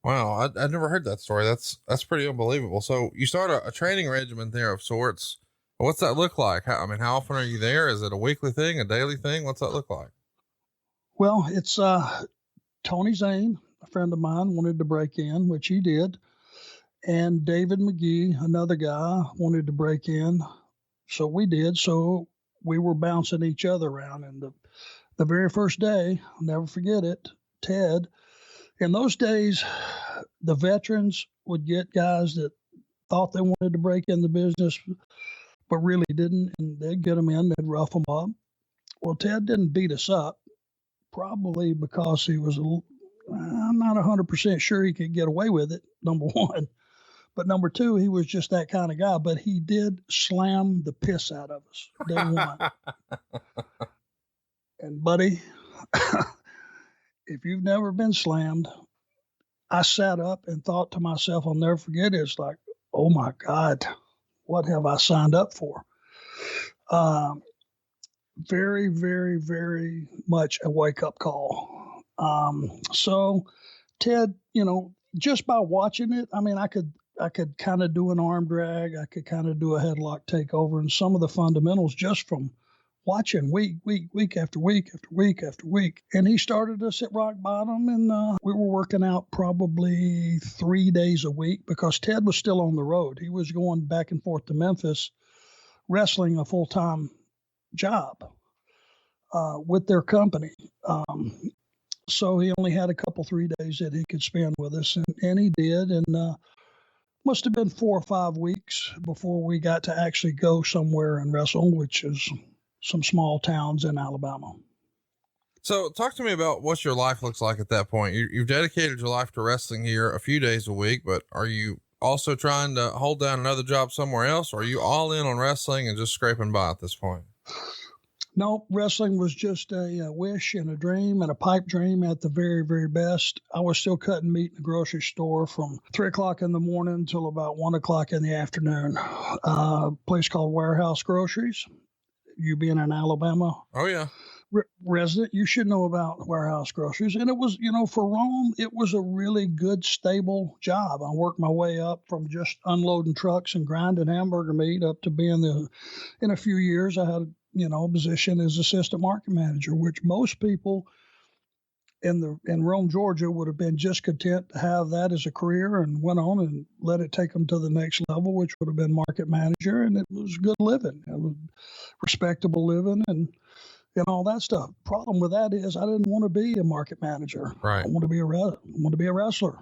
Wow, I'd never heard that story. That's pretty unbelievable. So you start a training regimen there of sorts. What's that look like? How often are you there? Is it a weekly thing, a daily thing? What's that look like? Well, it's Tony Zane, a friend of mine, wanted to break in, which he did. And David McGee, another guy, wanted to break in. So we did. So we were bouncing each other around. And the very first day, I'll never forget it, Ted, in those days, the veterans would get guys that thought they wanted to break in the business, but really didn't. And they'd get them in, they'd rough them up. Well, Ted didn't beat us up, probably because he was, I'm not 100% sure he could get away with it, number one. But number two, he was just that kind of guy. But he did slam the piss out of us day one. And buddy, if you've never been slammed, I sat up and thought to myself, I'll never forget it. It's like, oh my God, what have I signed up for? Very, very, very much a wake-up call. So Ted, just by watching it, I mean, I could kind of do an arm drag. I could kind of do a headlock takeover and some of the fundamentals just from watching week after week after week after week. And he started us at rock bottom, and we were working out probably 3 days a week because Ted was still on the road. He was going back and forth to Memphis, wrestling a full-time job with their company. So he only had a couple, 3 days that he could spend with us, and he did. And must have been 4 or 5 weeks before we got to actually go somewhere and wrestle, which is some small towns in Alabama. So talk to me about what your life looks like at that point. You've dedicated your life to wrestling here a few days a week, but are you also trying to hold down another job somewhere else? Or are you all in on wrestling and just scraping by at this point? No, wrestling was just a wish and a dream and a pipe dream at the very, very best. I was still cutting meat in the grocery store from 3:00 in the morning until about 1:00 in the afternoon. A place called Warehouse Groceries. You being in Alabama. Oh yeah. Resident, you should know about Warehouse Groceries. And it was, for Rome, it was a really good, stable job. I worked my way up from just unloading trucks and grinding hamburger meat up to being in a few years, I had, a position as assistant market manager, which most people in Rome, Georgia would have been just content to have that as a career and went on and let it take them to the next level, which would have been market manager. And it was good living. It was respectable living and all that stuff. Problem with that is I didn't want to be a market manager. Right. I want to be a wrestler.